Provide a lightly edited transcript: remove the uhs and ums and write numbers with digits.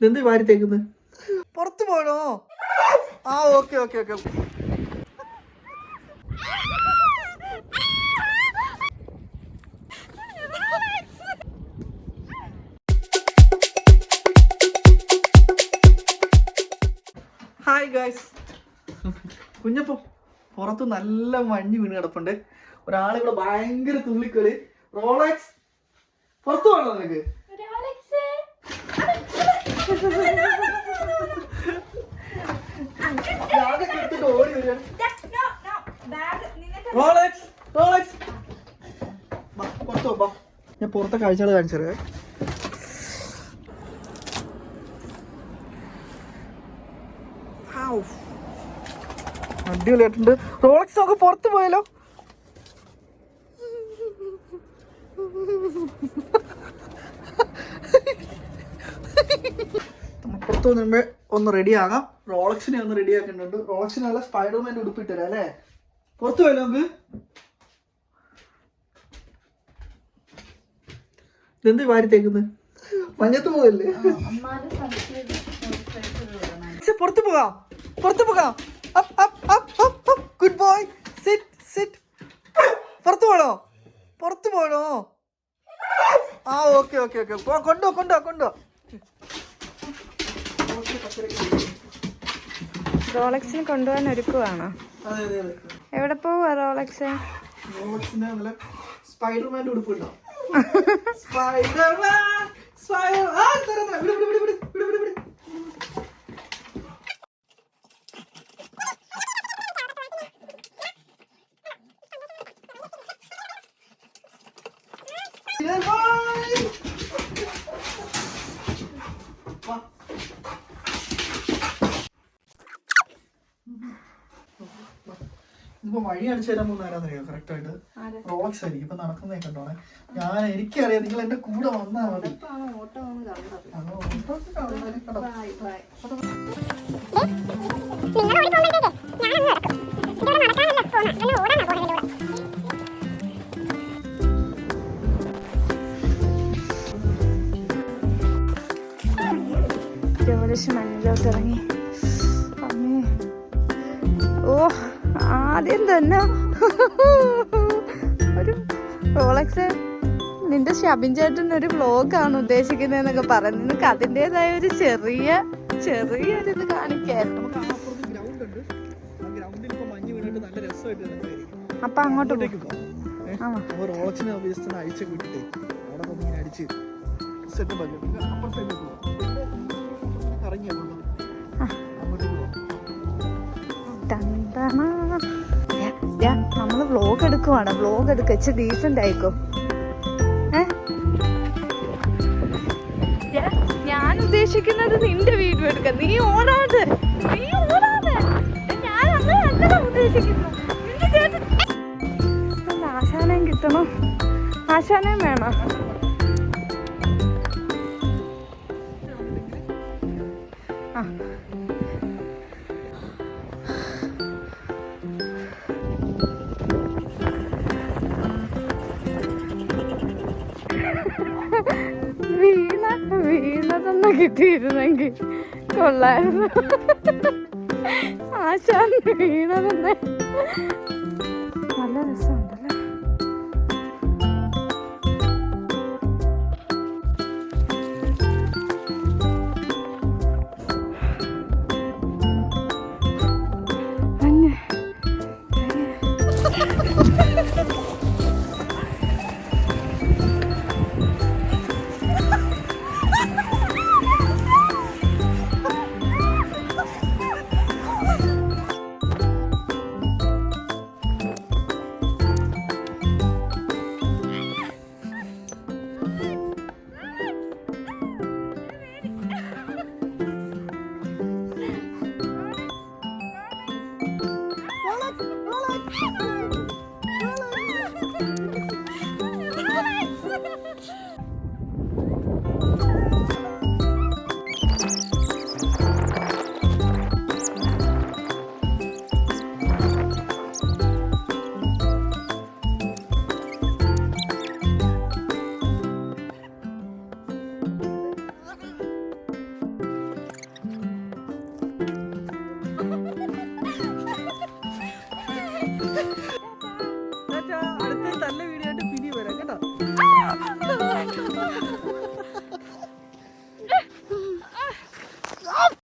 എന്ത് വാരി തേക്കുന്നത്? പുറത്ത് പോകണോ? ആ okay okay okay. Hi guys, കുഞ്ഞപ്പോ പുറത്ത് നല്ല മഞ്ഞ് വീണ് കിടപ്പുണ്ട്. ഒരാളിവിടെ ഭയങ്കര തുള്ളിക്കളി. റോളക്സ് പുറത്ത് പോകണോ നിനക്ക്? ഓടി വരിക. റോളക്സ് റോളക്സ് പുറത്ത് പോ. ഞാൻ പുറത്തെ കാഴ്ചകൾ കാണിച്ചത്. അടിപൊളിയായിട്ടുണ്ട്. റോളക്സ് നമുക്ക് പുറത്ത് പോയാലോ? പുറത്ത് വന്നുമ്പോ ഒന്ന് റെഡി ആകാം. റോളക്സിനെ ഒന്ന് റെഡി ആക്കുന്നുണ്ട്. റോളക്സിന് നല്ല സ്പൈഡർമാൻ്റെ ഉടുപ്പിട്ടരാ അല്ലേ? പുറത്ത് പോയാലോ നമുക്ക്? ഇതെന്ത് വാരി തേക്കുന്നത്? മഞ്ഞത്ത് പോകല്ലേ? പുറത്ത് പോകാം, പുറത്ത് പോകാം. Good boy. Sit sit. പുറത്ത് പോകണോ? പുറത്ത് പോകണോ? ആ ഓക്കെ ഓക്കെ ഓക്കെ. കൊണ്ടോ കൊണ്ടോ കൊണ്ടോ. റോളക്സിന് കൊണ്ടുപോകാൻ ഒരുക്കുവാണോ? അതെ അതെ അതെ. എവിടെ പോവാ റോളക്സ്? റോളക്സിന് നല്ല സ്പൈഡർമാൻ്റെ ഉടുപ്പുണ്ടോ? Spiderman Spiderman. ഇതിപ്പോ വഴി അടിച്ചു തരാൻ പോകുന്ന ആരാന്നറിയോ? കറക്റ്റ് ആയിട്ട് റോളക്സ് ആയിരിക്കും ഇപ്പൊ നടക്കുന്നേ കണ്ടോണേ. എനിക്കറിയാം, നിങ്ങൾ എന്റെ കൂടെ വന്നാ മതി. മഞ്ഞിലോട്ട് ഇറങ്ങി. ഓ ആദ്യം തന്നെ ഒരു റോളക്സ്. നിന്റെ ഷബിൻ ചേട്ടൻ ഒരു വ്ലോഗാണ് ഉദ്ദേശിക്കുന്നതെന്നൊക്കെ പറഞ്ഞു. നിനക്ക് അതിൻ്റെതായ ഒരു ചെറിയൊരിത് കാണിക്കായിരുന്നു. അപ്പൊ അങ്ങോട്ട് നമ്മള് വ്ലോഗ് എടുക്കുവാണ്. വ്ലോഗ് എടുക്ക ഇച്ചിരി ഡീസന്റ് ആയിക്കോ. ഞാൻ ഉദ്ദേശിക്കുന്നത് നിന്റെ വീഡിയോ എടുക്കാം. നീ ഓടാതെ ഞാൻ അങ്ങനെ ഉദ്ദേശിക്കുന്നു. ആശാനയും കിട്ടണം. ആശാനയും വേണം. വീണതൊന്ന് കിട്ടിയിരുന്നെങ്കിൽ കൊള്ളായിരുന്നു. ആശാൻ വീണതൊന്ന് നല്ല രസമുണ്ടല്ലേ.